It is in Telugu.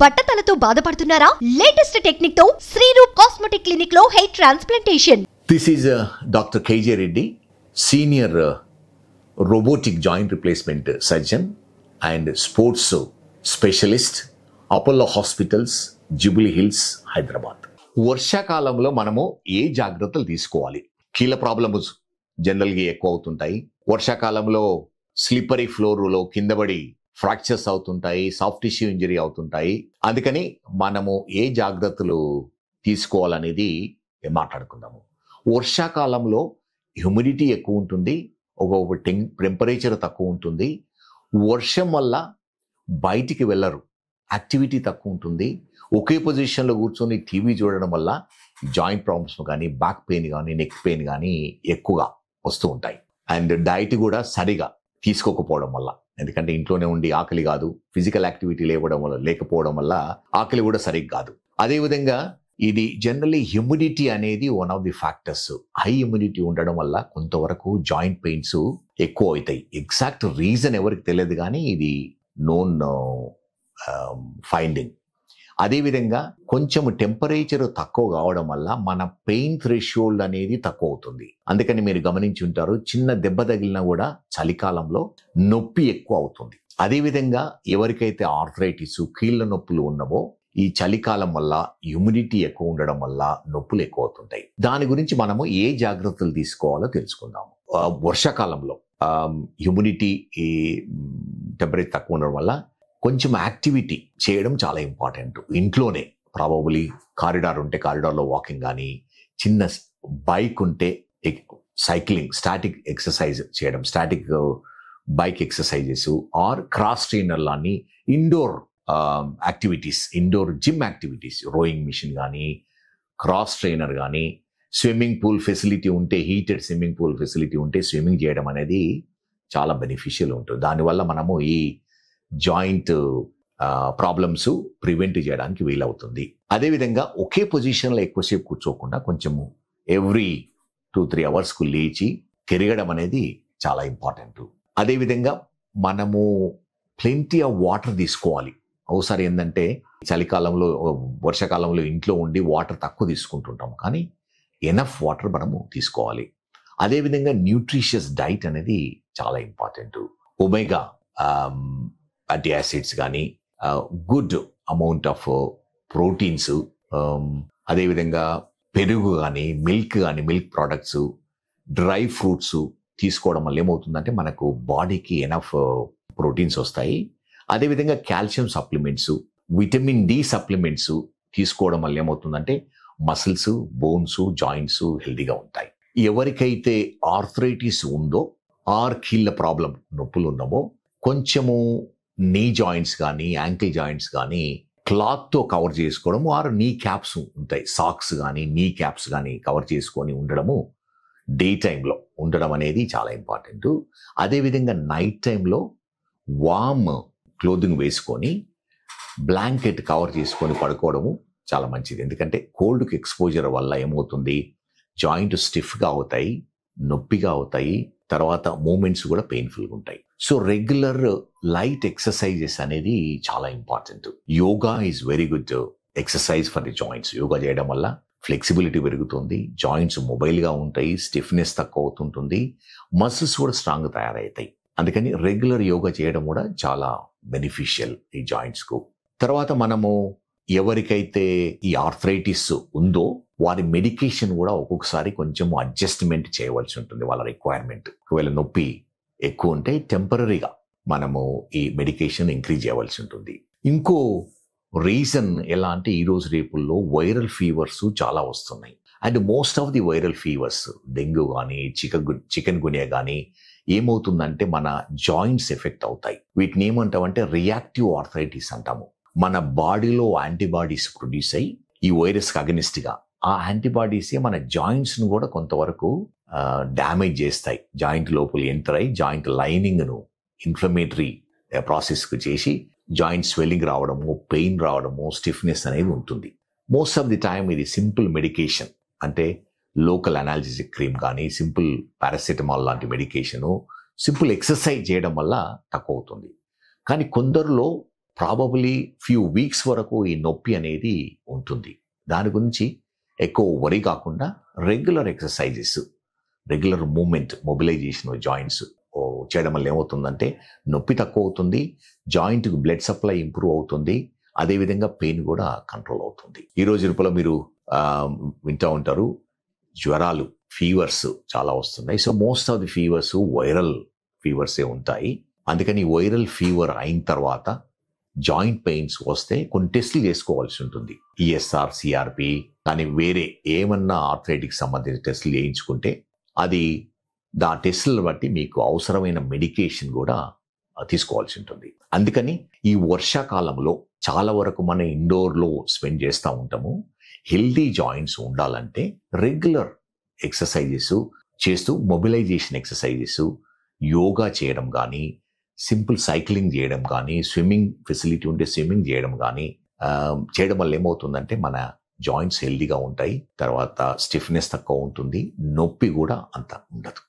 బట్టతలతో బాధపడుతున్నారా? లేటెస్ట్ టెక్నిక్ తో శ్రీరూప్ కాస్మెటిక్ క్లినిక్ లో hair transplantation. This is Dr. KJ Reddy, senior robotic joint replacement surgeon and sports specialist, Apollo Hospitals, Jubilee Hills, Hyderabad. వర్షాకాలంలో మనము ఏ జాగ్రత్తలు తీసుకోవాలి? కీళ్ళ ప్రాబ్లమ్స్ జనరల్గా ఎక్కువ అవుతుంటాయి. వర్షాకాలంలో స్లిప్పరీ ఫ్లోర్లో కిందపడి ఫ్రాక్చర్స్ అవుతుంటాయి, సాఫ్ట్ టిష్యూ ఇంజరీ అవుతుంటాయి. అందుకని మనము ఏ జాగ్రత్తలు తీసుకోవాలనేది మాట్లాడుకుందాము. వర్షాకాలంలో హ్యూమిడిటీ ఎక్కువ ఉంటుంది, ఒక టెంపరేచర్ తక్కువ ఉంటుంది. వర్షం వల్ల బయటికి వెళ్ళరు, యాక్టివిటీ తక్కువ ఉంటుంది. ఒకే పొజిషన్లో కూర్చొని టీవీ చూడడం వల్ల జాయింట్ ప్రాబ్లమ్స్ కానీ, బ్యాక్ పెయిన్ కానీ, నెక్ పెయిన్ కానీ ఎక్కువగా వస్తూ ఉంటాయి. అండ్ డైట్ కూడా సరిగా తీసుకోకపోవడం వల్ల, ఎందుకంటే ఇంట్లోనే ఉండి ఆకలి కాదు, ఫిజికల్ యాక్టివిటీ లేకపోవడం వల్ల ఆకలి కూడా సరిగ్గా కాదు. అదేవిధంగా ఇది జనరల్లీ హ్యూమిడిటీ అనేది one of the factors. High humidity ఉండడం వల్ల కొంతవరకు జాయింట్ పెయిన్స్ ఎక్కువ అవుతాయి. ఎగ్జాక్ట్ రీజన్ ఎవరికి తెలియదు, కానీ ఇది నోన్ ఫైండింగ్. అదేవిధంగా కొంచెం టెంపరేచర్ తక్కువ కావడం వల్ల మన పెయిన్ థ్రెషోల్డ్ అనేది తక్కువ అవుతుంది. అందుకని మీరు గమనించి ఉంటారు, చిన్న దెబ్బ తగిలినా కూడా చలికాలంలో నొప్పి ఎక్కువ అవుతుంది. అదేవిధంగా ఎవరికైతే ఆర్థరైటిస్, కీళ్ళ నొప్పులు ఉన్నవో ఈ చలికాలం వల్ల హ్యూమిడిటీ ఎక్కువ ఉండడం వల్ల నొప్పులు ఎక్కువ అవుతుంటాయి. దాని గురించి మనము ఏ జాగ్రత్తలు తీసుకోవాలో తెలుసుకుందాము. వర్షాకాలంలో హ్యూమిడిటీ, టెంపరేచర్ తక్కువ ఉండడం వల్ల కొంచెం యాక్టివిటీ చేయడం చాలా ఇంపార్టెంట్. ఇంట్లోనే ప్రాబబులీ కారిడార్ ఉంటే కారిడార్లో వాకింగ్ కానీ, చిన్న బైక్ ఉంటే సైక్లింగ్, స్టాటిక్ ఎక్సర్సైజ్ చేయడం, static bike exercises or cross trainer లాని indoor activities, indoor gym activities, rowing machine కానీ, క్రాస్ ట్రైనర్ కానీ, స్విమ్మింగ్ పూల్ ఫెసిలిటీ ఉంటే, హీటెడ్ స్విమ్మింగ్ పూల్ ఫెసిలిటీ ఉంటే స్విమ్మింగ్ చేయడం అనేది చాలా బెనిఫిషియల్ ఉంటుంది. దానివల్ల మనము ఈ జాయింట్ ప్రాబ్లమ్స్ ప్రివెంట్ చేయడానికి వీలవుతుంది. అదేవిధంగా ఒకే పొజిషన్లో ఎక్కువసేపు కూర్చోకుండా కొంచెము ఎవ్రీ 2-3 అవర్స్కు లేచి తిరగడం అనేది చాలా ఇంపార్టెంట్. అదేవిధంగా మనము ప్లెంటీ ఆఫ్ వాటర్ తీసుకోవాలి. ఒకసారి ఏంటంటే చలికాలంలో, వర్షాకాలంలో ఇంట్లో ఉండి వాటర్ తక్కువ తీసుకుంటుంటాం, కానీ ఎనఫ్ వాటర్ మనము తీసుకోవాలి. అదేవిధంగా న్యూట్రిషియస్ డైట్ అనేది చాలా ఇంపార్టెంట్. ఒమేగా ఫ్యాటీ యాసిడ్స్ కానీ, గుడ్ అమౌంట్ ఆఫ్ ప్రోటీన్స్, అదేవిధంగా పెరుగు కానీ, మిల్క్ ప్రోడక్ట్స్, డ్రై ఫ్రూట్స్ తీసుకోవడం వల్ల ఏమవుతుందంటే మనకు బాడీకి ఎనఫ్ ప్రోటీన్స్ వస్తాయి. అదేవిధంగా calcium supplements, vitamin D supplements తీసుకోవడం వల్ల ఏమవుతుందంటే మసిల్స్, బోన్స్, జాయింట్స్ హెల్తీగా ఉంటాయి. ఎవరికైతే ఆర్థరైటిస్ ఉందో, ఆర్ కీళ్ళ ప్రాబ్లం నొప్పులు ఉన్నామో, కొంచెము నీ జాయింట్స్ కానీ, యాంకిల్ జాయింట్స్ కానీ క్లాత్తో కవర్ చేసుకోవడము, ఆర్ నీ క్యాప్స్ ఉంటాయి, సాక్స్ కానీ, నీ క్యాప్స్ కానీ కవర్ చేసుకొని ఉండడము డే టైంలో ఉండడం అనేది చాలా ఇంపార్టెంట్. అదేవిధంగా నైట్ టైంలో వార్మ్ క్లోదింగ్ వేసుకొని బ్లాంకెట్ కవర్ చేసుకొని పడుకోవడము చాలా మంచిది. ఎందుకంటే కోల్డ్కి ఎక్స్పోజర్ వల్ల ఏమవుతుంది, జాయింట్ స్టిఫ్గా అవుతాయి, నొప్పిగా అవుతాయి, తర్వాత మూమెంట్స్ కూడా పెయిన్ఫుల్గా ఉంటాయి. సో రెగ్యులర్ లైట్ ఎక్సర్సైజెస్ అనేది చాలా important. Yoga is very good exercise for the joints. Yoga చేయడం వల్ల ఫ్లెక్సిబిలిటీ పెరుగుతుంది, జాయింట్స్ మొబైల్గా ఉంటాయి, స్టిఫ్నెస్ తక్కువ అవుతుంటుంది, మసిల్స్ కూడా స్ట్రాంగ్ తయారవుతాయి. అందుకని రెగ్యులర్ యోగా చేయడం కూడా చాలా బెనిఫిషియల్ ఈ జాయింట్స్కు. తర్వాత మనము ఎవరికైతే ఈ ఆర్థరైటిస్ ఉందో వారి మెడికేషన్ కూడా ఒక్కొక్కసారి కొంచెం అడ్జస్ట్మెంట్ చేయవలసి ఉంటుంది, వాళ్ళ రిక్వైర్మెంట్. ఒకవేళ నొప్పి ఎక్కువ ఉంటే టెంపరీగా మనము ఈ మెడికేషన్ ఇంక్రీజ్ చేయవలసి ఉంటుంది. ఇంకో రీజన్ ఎలా అంటే ఈరోజు రేపుల్లో వైరల్ ఫీవర్స్ చాలా వస్తున్నాయి. And most of the viral fevers, dengue కానీ, చికెన్ గునియా కానీ ఏమవుతుందంటే మన జాయింట్స్ ఎఫెక్ట్ అవుతాయి. వీటిని ఏమంటామంటే రియాక్టివ్ ఆర్థరైటిస్ అంటాము. మన బాడీలో యాంటీబాడీస్ ప్రొడ్యూస్ అయ్యి ఈ వైరస్కి అగనిస్ట్గా ఆ యాంటీబాడీసే మన జాయింట్స్ను కూడా కొంతవరకు డ్యామేజ్ చేస్తాయి. జాయింట్ లోపల ఎంటర్ అయ్యి జాయింట్ లైనింగ్ను ఇన్ఫ్లమేటరీ ప్రాసెస్కు చేసి జాయింట్ స్వెల్లింగ్ రావడము, పెయిన్ రావడము, స్టిఫ్నెస్ అనేది ఉంటుంది. మోస్ట్ ఆఫ్ ది టైమ్ ఇది సింపుల్ మెడికేషన్, అంటే లోకల్ అనాల్జెసిక్ క్రీమ్ కానీ, సింపుల్ పారాసెటమాల్ లాంటి మెడికేషను, సింపుల్ ఎక్సర్సైజ్ చేయడం వల్ల తక్కువ అవుతుంది. కానీ కొందరిలో ప్రాబబ్లీ ఫ్యూ వీక్స్ వరకు ఈ నొప్పి అనేది ఉంటుంది. దాని గురించి ఎక్కువ వరి కాకుండా regular exercises, regular movement, mobilization joints చేయడం వల్ల ఏమవుతుందంటే నొప్పి తక్కువ అవుతుంది, జాయింట్కి బ్లడ్ సప్లై ఇంప్రూవ్ అవుతుంది, అదేవిధంగా పెయిన్ కూడా కంట్రోల్ అవుతుంది. ఈ రోజుల్లో మీరు వింటూ ఉంటారు జ్వరాలు, ఫీవర్స్ చాలా వస్తున్నాయి. So most of the fevers viral ఫీవర్సే ఉంటాయి. అందుకని వైరల్ ఫీవర్ అయిన తర్వాత జాయింట్ పెయిన్స్ వస్తే కొన్ని టెస్టులు చేసుకోవాల్సి ఉంటుంది. ఈఎస్ఆర్, సిఆర్పి, కానీ వేరే ఏమన్నా ఆర్థరైటిక్ సంబంధించిన టెస్టులు చేయించుకుంటే అది ఆ టెస్టులను బట్టి మీకు అవసరమైన మెడికేషన్ కూడా తీసుకోవాల్సి ఉంటుంది. అందుకని ఈ వర్షాకాలంలో చాలా వరకు మనం ఇండోర్లో స్పెండ్ చేస్తూ ఉంటాము. హెల్దీ జాయింట్స్ ఉండాలంటే రెగ్యులర్ ఎక్సర్సైజెస్ చేస్తూ మొబిలైజేషన్ ఎక్సర్సైజెస్, యోగా చేయడం కానీ, సింపుల్ సైక్లింగ్ చేయడం కానీ, స్విమ్మింగ్ ఫెసిలిటీ ఉంటే స్విమ్మింగ్ చేయడం కానీ చేయడం వల్ల ఏమవుతుందంటే మన జాయింట్స్ హెల్దీగా ఉంటాయి. తర్వాత స్టిఫ్నెస్ తక్కువ ఉంటుంది, నొప్పి కూడా అంత ఉండదు.